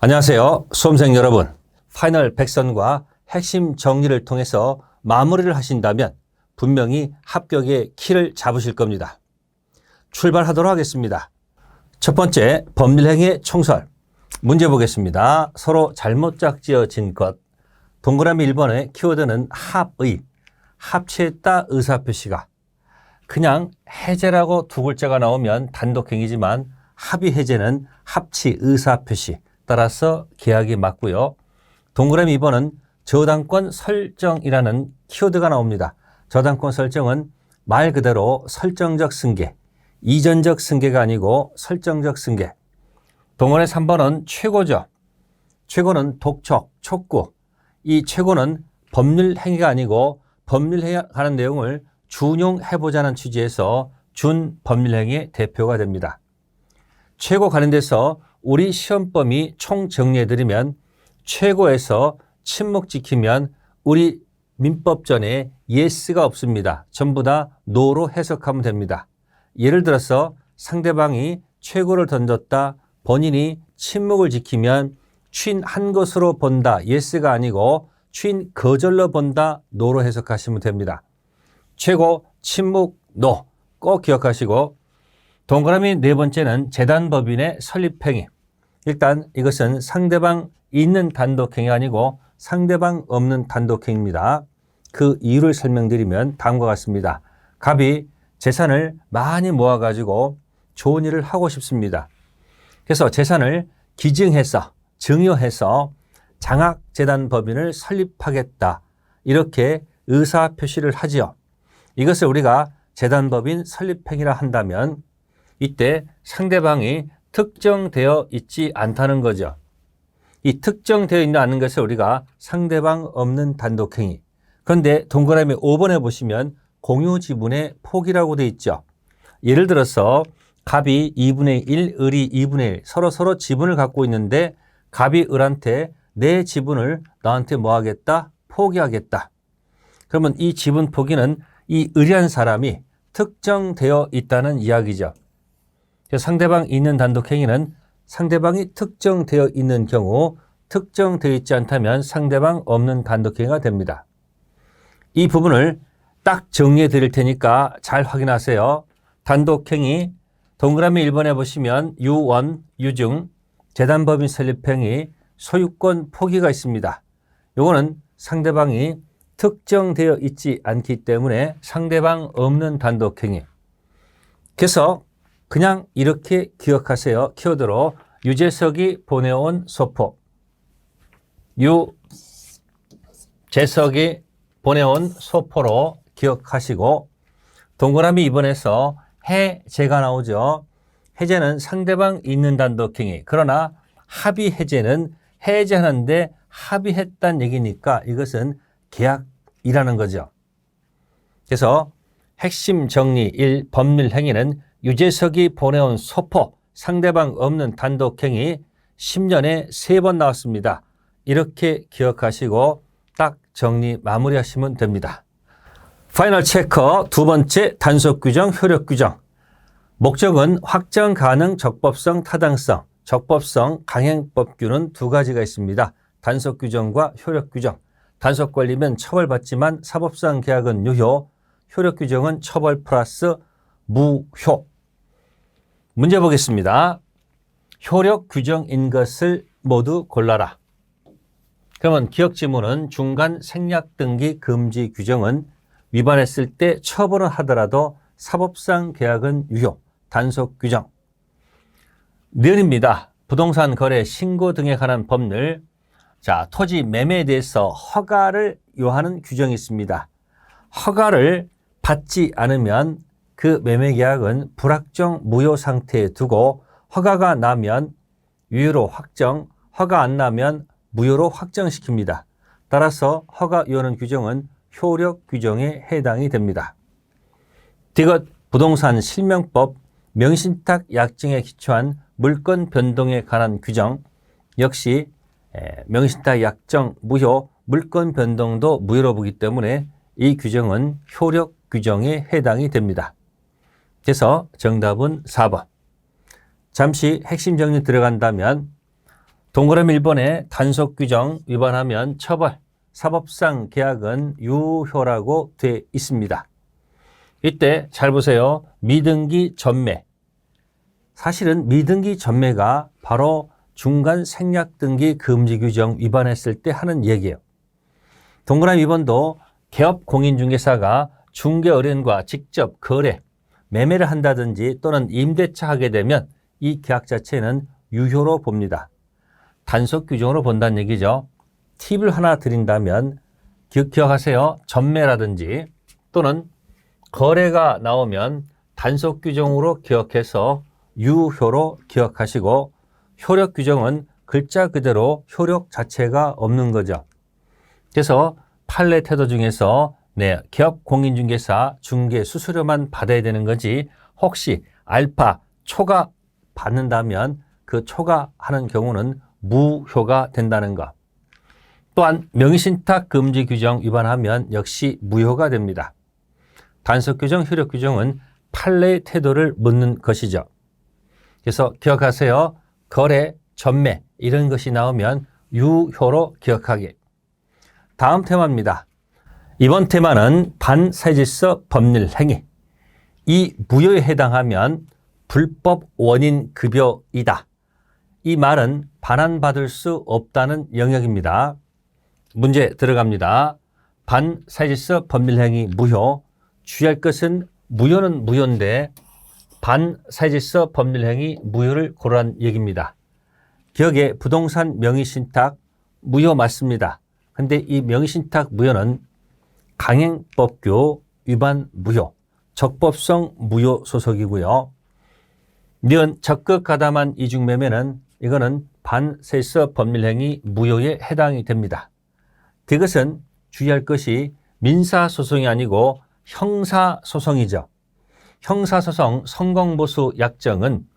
안녕하세요. 수험생 여러분. 파이널 백선과 핵심 정리를 통해서 마무리를 하신다면 분명히 합격의 키를 잡으실 겁니다. 출발하도록 하겠습니다. 첫 번째, 법률행위의 총설. 문제 보겠습니다. 서로 잘못 짝지어진 것. 동그라미 1번의 키워드는 합의, 합치했다 의사표시가. 그냥 해제라고 두 글자가 나오면 단독행위지만 합의 해제는 합치 의사표시. 따라서 계약이 맞고요. 동그라미 2번은 저당권 설정이라는 키워드가 나옵니다. 저당권 설정은 말 그대로 설정적 승계, 이전적 승계가 아니고 설정적 승계. 동그라미 3번은 최고죠. 최고는 독촉, 촉구. 이 최고는 법률 행위가 아니고 법률 행위에 관한 내용을 준용해보자는 취지에서 준 법률 행위의 대표가 됩니다. 최고 관련돼서 우리 시험범위 총 정리해드리면 최고에서 침묵 지키면 우리 민법전에 yes가 없습니다. 전부 다 no로 해석하면 됩니다. 예를 들어서 상대방이 최고를 던졌다, 본인이 침묵을 지키면 취인한 것으로 본다, yes가 아니고 취인 거절로 본다, no로 해석하시면 됩니다. 최고, 침묵, no 꼭 기억하시고, 동그라미 네 번째는 재단법인의 설립행위. 일단 이것은 상대방 있는 단독행위가 아니고 상대방 없는 단독행위입니다. 그 이유를 설명드리면 다음과 같습니다. 갑이 재산을 많이 모아가지고 좋은 일을 하고 싶습니다. 그래서 재산을 기증해서 증여해서 장학재단법인을 설립하겠다. 이렇게 의사표시를 하지요. 이것을 우리가 재단법인 설립행위라 한다면 이때 상대방이 특정되어 있지 않다는 거죠. 이 특정되어 있지 않는 것을 우리가 상대방 없는 단독행위. 그런데 동그라미 5번에 보시면 공유지분의 포기라고 되어 있죠. 예를 들어서 갑이 2분의 1, 을이 2분의 1 서로 지분을 갖고 있는데 갑이 을한테 내 지분을 너한테 뭐 하겠다? 포기하겠다. 그러면 이 지분 포기는 이 을이라는 사람이 특정되어 있다는 이야기죠. 상대방 있는 단독행위는 상대방이 특정되어 있는 경우 특정되어 있지 않다면 상대방 없는 단독행위가 됩니다. 이 부분을 딱 정리해 드릴 테니까 잘 확인하세요. 단독행위 동그라미 1번에 보시면 유1, 유증, 재단법인 설립행위, 소유권 포기가 있습니다. 요거는 상대방이 특정되어 있지 않기 때문에 상대방 없는 단독행위. 그래서 그냥 이렇게 기억하세요. 키워드로 유재석이 보내온 소포. 유재석이 보내온 소포로 기억하시고 동그라미 2번에서 해제가 나오죠. 해제는 상대방 있는 단독행위. 그러나 합의 해제는 해제하는데 합의했다는 얘기니까 이것은 계약이라는 거죠. 그래서 핵심 정리 1 법률 행위는 유재석이 보내온 소포, 상대방 없는 단독행위 10년에 3번 나왔습니다. 이렇게 기억하시고 딱 정리 마무리하시면 됩니다. 파이널 체커 두 번째 단속 규정, 효력 규정. 목적은 확정 가능 적법성, 타당성, 적법성, 강행법규는 두 가지가 있습니다. 단속 규정과 효력 규정. 단속 걸리면 처벌받지만 사법상 계약은 유효, 효력 규정은 처벌 플러스 무효. 문제 보겠습니다. 효력 규정인 것을 모두 골라라. 그러면 기억 지문은 중간 생략 등기 금지 규정은 위반했을 때 처벌은 하더라도 사법상 계약은 유효, 단속 규정. 내용입니다. 부동산 거래 신고 등에 관한 법률. 자, 토지 매매에 대해서 허가를 요하는 규정이 있습니다. 허가를 받지 않으면 그 매매계약은 불확정 무효 상태에 두고 허가가 나면 유효로 확정, 허가 안 나면 무효로 확정시킵니다. 따라서 허가 요하는 규정은 효력 규정에 해당이 됩니다. 디귿 부동산 실명법 명신탁 약정에 기초한 물권 변동에 관한 규정 역시 명신탁 약정 무효, 물권 변동도 무효로 보기 때문에 이 규정은 효력 규정에 해당이 됩니다. 그래서 정답은 4번. 잠시 핵심 정리 들어간다면 동그라미 1번에 단속 규정 위반하면 처벌, 사법상 계약은 유효라고 되어 있습니다. 이때 잘 보세요. 미등기 전매. 사실은 미등기 전매가 바로 중간 생략등기 금지 규정 위반했을 때 하는 얘기예요. 동그라미 2번도 개업 공인중개사가 중개의뢰인과 직접 거래, 매매를 한다든지 또는 임대차 하게 되면 이 계약 자체는 유효로 봅니다. 단속 규정으로 본다는 얘기죠. 팁을 하나 드린다면 기억하세요. 전매라든지 또는 거래가 나오면 단속 규정으로 기억해서 유효로 기억하시고, 효력 규정은 글자 그대로 효력 자체가 없는 거죠. 그래서 판례 태도 중에서 기업 공인중개사 중개 수수료만 받아야 되는 거지, 혹시 알파 초과 받는다면 그 초과하는 경우는 무효가 된다는 것. 또한 명의신탁 금지 규정 위반하면 역시 무효가 됩니다. 단속 규정, 효력 규정은 판례의 태도를 묻는 것이죠. 그래서 기억하세요. 거래, 전매 이런 것이 나오면 유효로 기억하기. 다음 테마입니다. 이번 테마는 반사회질서 법률 행위. 이 무효에 해당하면 불법 원인 급여이다. 이 말은 반환받을 수 없다는 영역입니다. 문제 들어갑니다. 반사회질서 법률 행위 무효. 주의할 것은 무효는 무효인데 반사회질서 법률 행위 무효를 고르란 얘기입니다. 기억에 부동산 명의신탁 무효 맞습니다. 근데 이 명의신탁 무효는 강행법규 위반 무효, 적법성 무효 소속이고요. 니은 적극 가담한 이중매매는 이거는 반사회질서 법률 행위 무효에 해당이 됩니다. 이것은 주의할 것이 민사소송이 아니고 형사소송이죠. 형사소송 성공보수 약정은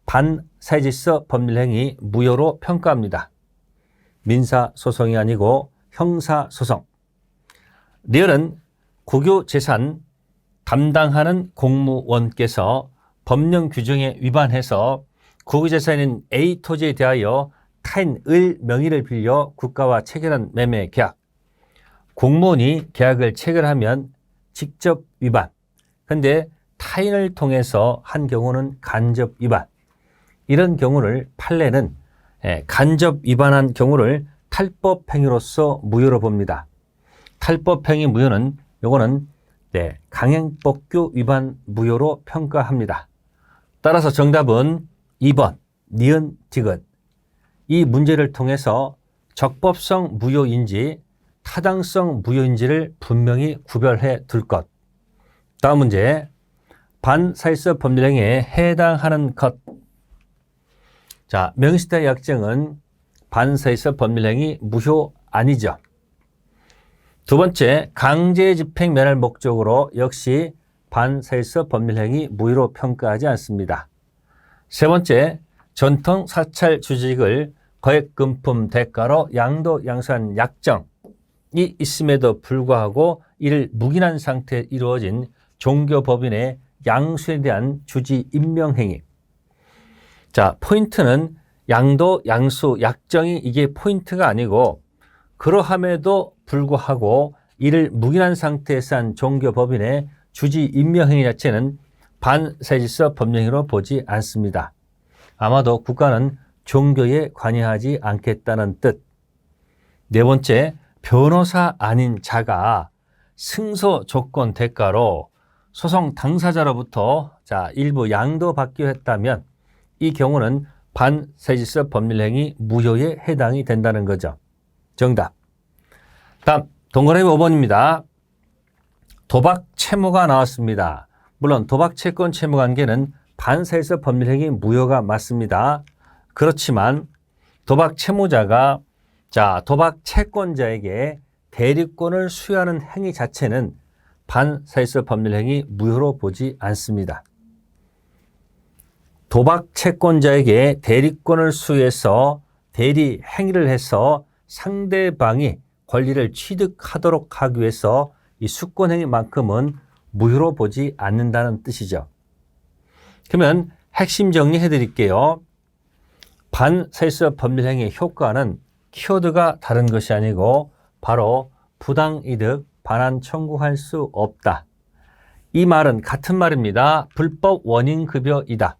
반사회질서 법률 행위 무효로 평가합니다. 민사소송이 아니고 형사소송. 리얼은 국유재산 담당하는 공무원께서 법령 규정에 위반해서 국유재산인 A 토지에 대하여 타인의 명의를 빌려 국가와 체결한 매매 계약. 공무원이 계약을 체결하면 직접 위반. 근데 타인을 통해서 한 경우는 간접 위반. 이런 경우를 판례는 간접 위반한 경우를 탈법 행위로서 무효로 봅니다. 탈법 행위 무효는 요거는 강행법규 위반 무효로 평가합니다. 따라서 정답은 2번 니은 디귿. 이 문제를 통해서 적법성 무효인지 타당성 무효인지를 분명히 구별해 둘 것. 다음 문제. 반사회질서 법률 행위에 해당하는 것. 자, 명의신탁 약정은 반사회질서 법률 행위 무효 아니죠. 두 번째, 강제 집행 면할 목적으로 역시 반사회질서 법률 행위 무효로 평가하지 않습니다. 세 번째, 전통 사찰 주직을 거액금품 대가로 양도 양수한 약정이 있음에도 불구하고 이를 묵인한 상태에 이루어진 종교법인의 양수에 대한 주지 임명행위. 자, 포인트는 양도 양수 약정이 이게 포인트가 아니고, 그러함에도 불구하고 이를 묵인한 상태에서 한 종교법인의 주지 임명행위 자체는 반사회질서 법령으로 보지 않습니다. 아마도 국가는 종교에 관여하지 않겠다는 뜻. 네 번째, 변호사 아닌 자가 승소 조건 대가로 소송 당사자로부터 일부 양도받기로 했다면 이 경우는 반사회질서 법률행위 무효에 해당이 된다는 거죠. 정답. 다음 동그라미 5번입니다. 도박 채무가 나왔습니다. 물론 도박 채권 채무 관계는 반사회질서 법률행위 무효가 맞습니다. 그렇지만 도박 채무자가 도박 채권자에게 대리권을 수여하는 행위 자체는 반사회질서 법률행위 무효로 보지 않습니다. 도박 채권자에게 대리권을 수여해서 대리 행위를 해서 상대방이 권리를 취득하도록 하기 위해서 이 수권행위만큼은 무효로 보지 않는다는 뜻이죠. 그러면 핵심 정리해 드릴게요. 반사실서 법률행위의 효과는 키워드가 다른 것이 아니고 바로 부당이득 반환 청구할 수 없다. 이 말은 같은 말입니다. 불법 원인급여이다.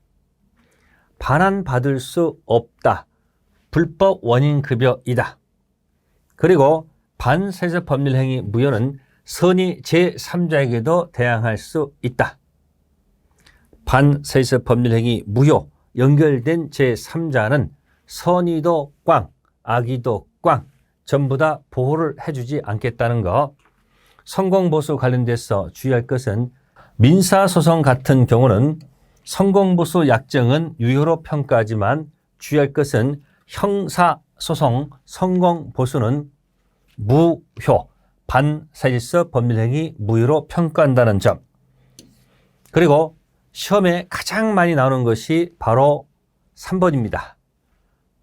반환받을 수 없다. 불법 원인급여이다. 그리고 반사실서 법률행위 무효는 선의 제3자에게도 대항할 수 있다. 반사실서 법률행위 무효 연결된 제3자는 선의도 꽝, 악의도 꽝 전부 다 보호를 해주지 않겠다는 거. 성공보수 관련돼서 주의할 것은 민사소송 같은 경우는 성공보수 약정은 유효로 평가하지만 주의할 것은 형사소송 성공보수는 무효, 반사실서 법률행위 무효로 평가한다는 점. 그리고 시험에 가장 많이 나오는 것이 바로 3번입니다.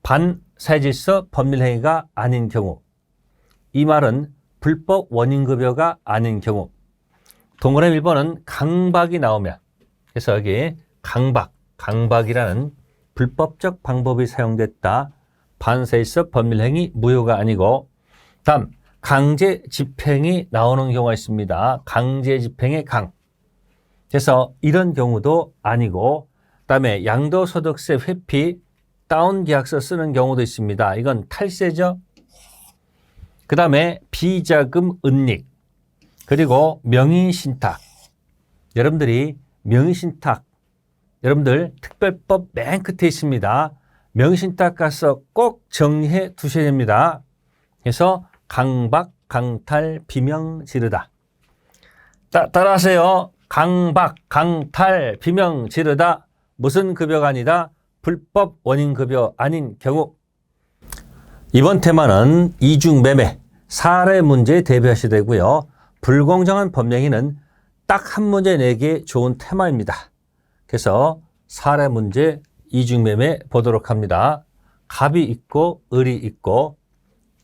반사실서 법률행위가 아닌 경우. 이 말은 불법 원인급여가 아닌 경우. 동그라미 1번은 강박이 나오면, 그래서 여기 강박이라는 불법적 방법이 사용됐다. 반사실서 법률행위 무효가 아니고, 다음 강제 집행이 나오는 경우가 있습니다. 강제 집행의 강. 그래서 이런 경우도 아니고, 그다음에 양도소득세 회피 다운계약서 쓰는 경우도 있습니다. 이건 탈세죠. 그 다음에 비자금 은닉, 그리고 명의신탁. 여러분들이 명의신탁, 여러분들 특별법 맨 끝에 있습니다. 명의신탁 가서 꼭 정리해 두셔야 됩니다. 그래서 강박, 강탈, 비명 지르다. 따라하세요. 강박, 강탈, 비명 지르다. 무슨 급여가 아니다? 불법 원인급여 아닌 경우. 이번 테마는 이중매매, 사례 문제에 대비하셔야 되고요. 불공정한 법령에는 딱 한 문제 내기 좋은 테마입니다. 그래서 사례 문제, 이중매매 보도록 합니다. 갑이 있고 을이 있고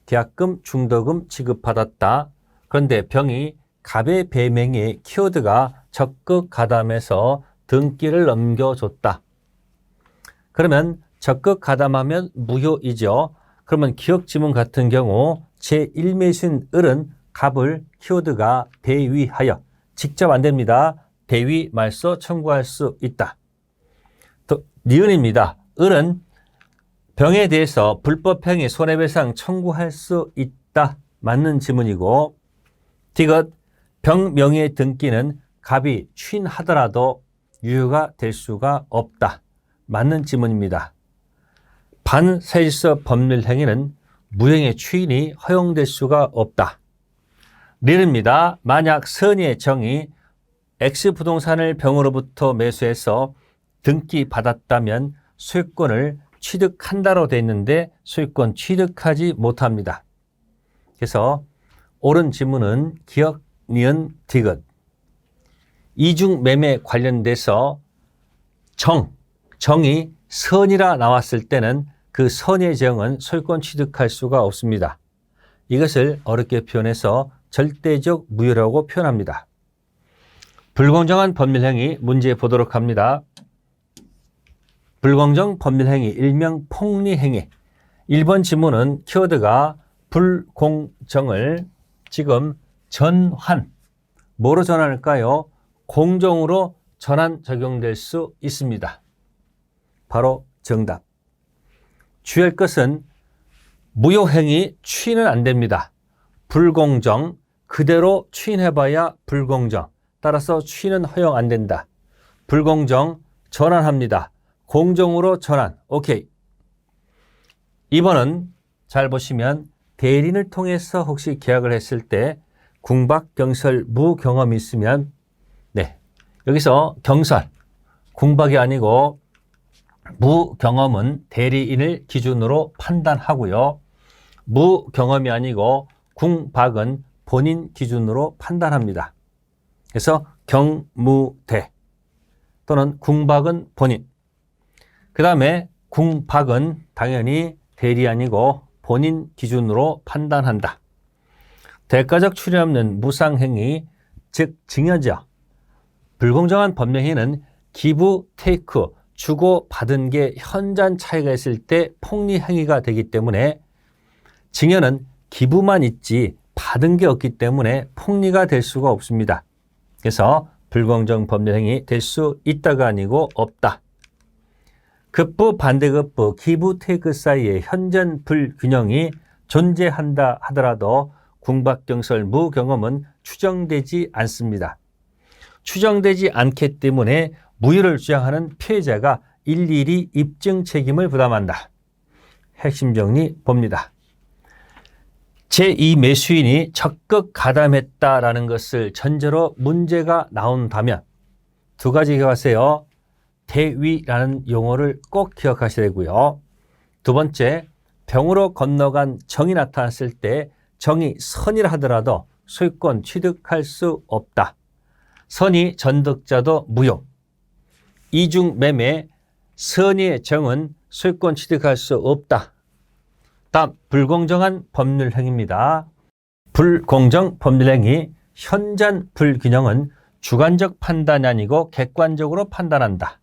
계약금, 중도금 지급받았다. 그런데 병이 갑의 배명에 키워드가 적극 가담해서 등기를 넘겨줬다. 그러면 적극 가담하면 무효이죠. 그러면 기억지문 같은 경우 제1매수인 을은 갑을 키워드가 대위하여, 직접 안 됩니다. 대위 말소 청구할 수 있다. 또 니은입니다. 을은 병에 대해서 불법행위 손해배상 청구할 수 있다. 맞는 지문이고, 디귿 병 명의 등기는 갑이 추인하더라도 유효가 될 수가 없다. 맞는 지문입니다. 반사실서 법률행위는 무행의 추인이 허용될 수가 없다. 릴입니다. 만약 선의의 정이 X부동산을 병으로부터 매수해서 등기 받았다면 소유권을 취득한다로 되어 있는데 소유권 취득하지 못합니다. 그래서 옳은 지문은 기억, 니은, 디귿. 이중매매 관련돼서 정이 선이라 나왔을 때는 그 선의 정은 소유권 취득할 수가 없습니다. 이것을 어렵게 표현해서 절대적 무효라고 표현합니다. 불공정한 법률행위 문제 보도록 합니다. 불공정 법률행위 일명 폭리행위. 1번 지문은 키워드가 불공정을 지금 전환. 뭐로 전환할까요? 공정으로 전환 적용될 수 있습니다. 바로 정답. 주의할 것은 무효행위 추인은 안 됩니다. 불공정 그대로 추인해봐야 불공정. 따라서 추인은 허용 안 된다. 불공정 전환합니다. 공정으로 전환. 오케이. 2번은 잘 보시면 대리인을 통해서 혹시 계약을 했을 때 궁박, 경설, 무경험이 있으면 여기서 경설, 궁박이 아니고 무경험은 대리인을 기준으로 판단하고요. 무경험이 아니고 궁박은 본인 기준으로 판단합니다. 그래서 경무대 또는 궁박은 본인. 그 다음에 궁박은 당연히 대리 아니고 본인 기준으로 판단한다. 대가적 추리 없는 무상행위, 즉 증여죠. 불공정한 법령행위는 기부, 테이크, 주고 받은 게 현저한 차이가 있을 때 폭리 행위가 되기 때문에 증여는 기부만 있지 받은 게 없기 때문에 폭리가 될 수가 없습니다. 그래서 불공정 법률 행위 될 수 있다가 아니고 없다. 급부 반대급부 기부 테이크 사이에 현전 불균형이 존재한다 하더라도 궁박경설 무경험은 추정되지 않습니다. 추정되지 않기 때문에 무효를 주장하는 피해자가 일일이 입증 책임을 부담한다. 핵심 정리 봅니다. 제2 매수인이 적극 가담했다라는 것을 전제로 문제가 나온다면 두 가지 기억하세요. 대위라는 용어를 꼭 기억하셔야 되고요. 두 번째, 병으로 건너간 정이 나타났을 때 정이 선이라 하더라도 소유권 취득할 수 없다. 선이 전득자도 무효. 이중 매매 선의의 정은 소유권 취득할 수 없다. 다음 불공정한 법률 행위입니다. 불공정 법률 행위 현전 불균형은 주관적 판단이 아니고 객관적으로 판단한다.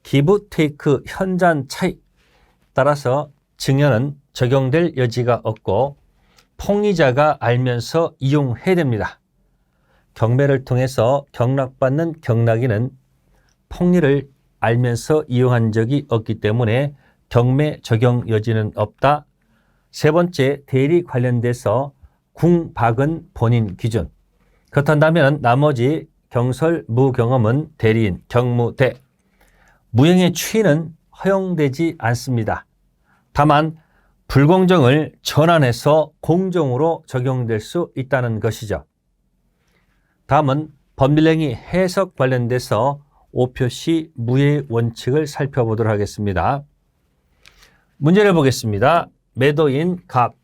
기브 테이크 현저한 차이 따라서 증여는 적용될 여지가 없고 폭리자가 알면서 이용해야 됩니다. 경매를 통해서 경락받는 경락인은 폭리를 알면서 이용한 적이 없기 때문에 경매 적용 여지는 없다. 세 번째, 대리 관련돼서 궁박은 본인 기준. 그렇다면 나머지 경설 무경험은 대리인, 경무대. 무형의 추이는 허용되지 않습니다. 다만 불공정을 전환해서 공정으로 적용될 수 있다는 것이죠. 다음은 법률행위 해석 관련돼서 5표시 무효의 원칙을 살펴보도록 하겠습니다. 문제를 보겠습니다. 매도인 갑,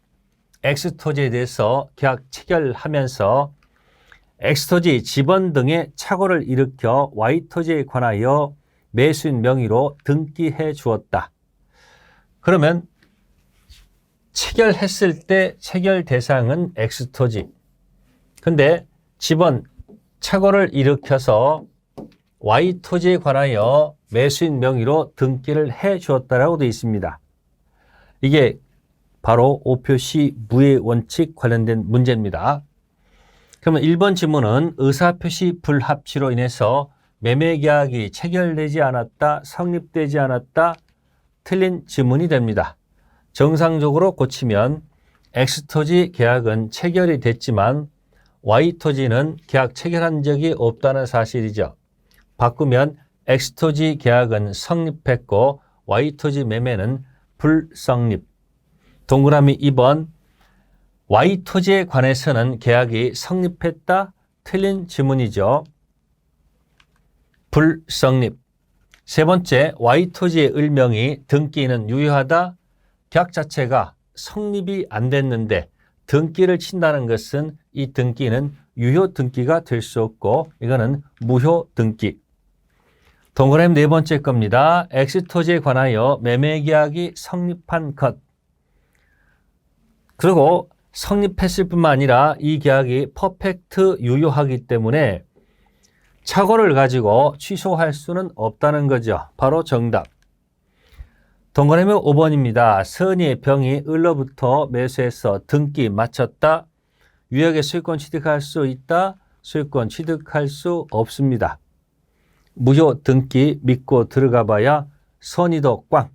엑스토지에 대해서 계약 체결하면서 엑스토지 지번 등의 착오를 일으켜 Y토지에 관하여 매수인 명의로 등기해 주었다. 그러면 체결했을 때 체결 대상은 X토지. 근데 지번 착오를 일으켜서 Y토지에 관하여 매수인 명의로 등기를 해 주었다라고 되어 있습니다. 이게 바로 5표시 무효 원칙 관련된 문제입니다. 그러면 1번 지문은 의사표시 불합치로 인해서 매매계약이 체결되지 않았다, 성립되지 않았다, 틀린 지문이 됩니다. 정상적으로 고치면 X토지 계약은 체결이 됐지만 Y토지는 계약 체결한 적이 없다는 사실이죠. 바꾸면 X토지 계약은 성립했고 Y토지 매매는 불성립. 동그라미 2번 Y토지에 관해서는 계약이 성립했다, 틀린 지문이죠. 불성립. 세 번째, Y토지의 을명이 등기는 유효하다. 계약 자체가 성립이 안 됐는데 등기를 친다는 것은 이 등기는 유효 등기가 될 수 없고 이거는 무효 등기. 동그라미 네 번째 겁니다. X토지에 관하여 매매계약이 성립한 것. 그리고 성립했을 뿐만 아니라 이 계약이 퍼펙트 유효하기 때문에 착오를 가지고 취소할 수는 없다는 거죠. 바로 정답. 동그라미 5번입니다. 선의의 병이 을로부터 매수해서 등기 마쳤다. 유효하게 소유권 취득할 수 있다. 소유권 취득할 수 없습니다. 무효 등기 믿고 들어가 봐야 선의도 꽝,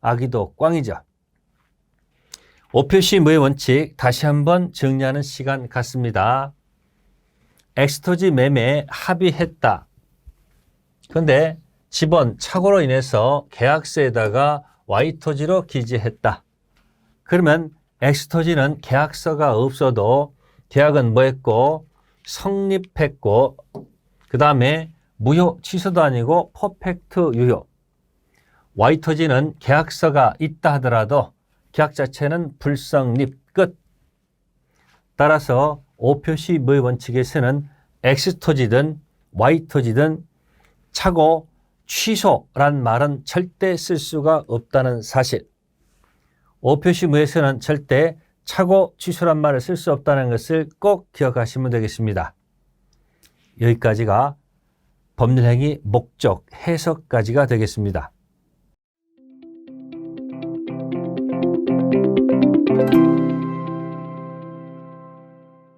악의도 꽝이죠. 5표시 무효 원칙 다시 한번 정리하는 시간 갖습니다. X토지 매매 합의했다. 그런데 지번 착오로 인해서 계약서에다가 Y토지로 기재했다. 그러면 X토지는 계약서가 없어도 계약은 뭐 했고 성립했고 그 다음에 무효 취소도 아니고 퍼펙트 유효. Y토지는 계약서가 있다 하더라도 계약 자체는 불성립 끝. 따라서 5표시 무효 원칙에서는 X토지든 Y토지든 착오 취소란 말은 절대 쓸 수가 없다는 사실. 5표시 무효에서는 절대 착오 취소란 말을 쓸 수 없다는 것을 꼭 기억하시면 되겠습니다. 여기까지가 법률행위 목적 해석까지가 되겠습니다.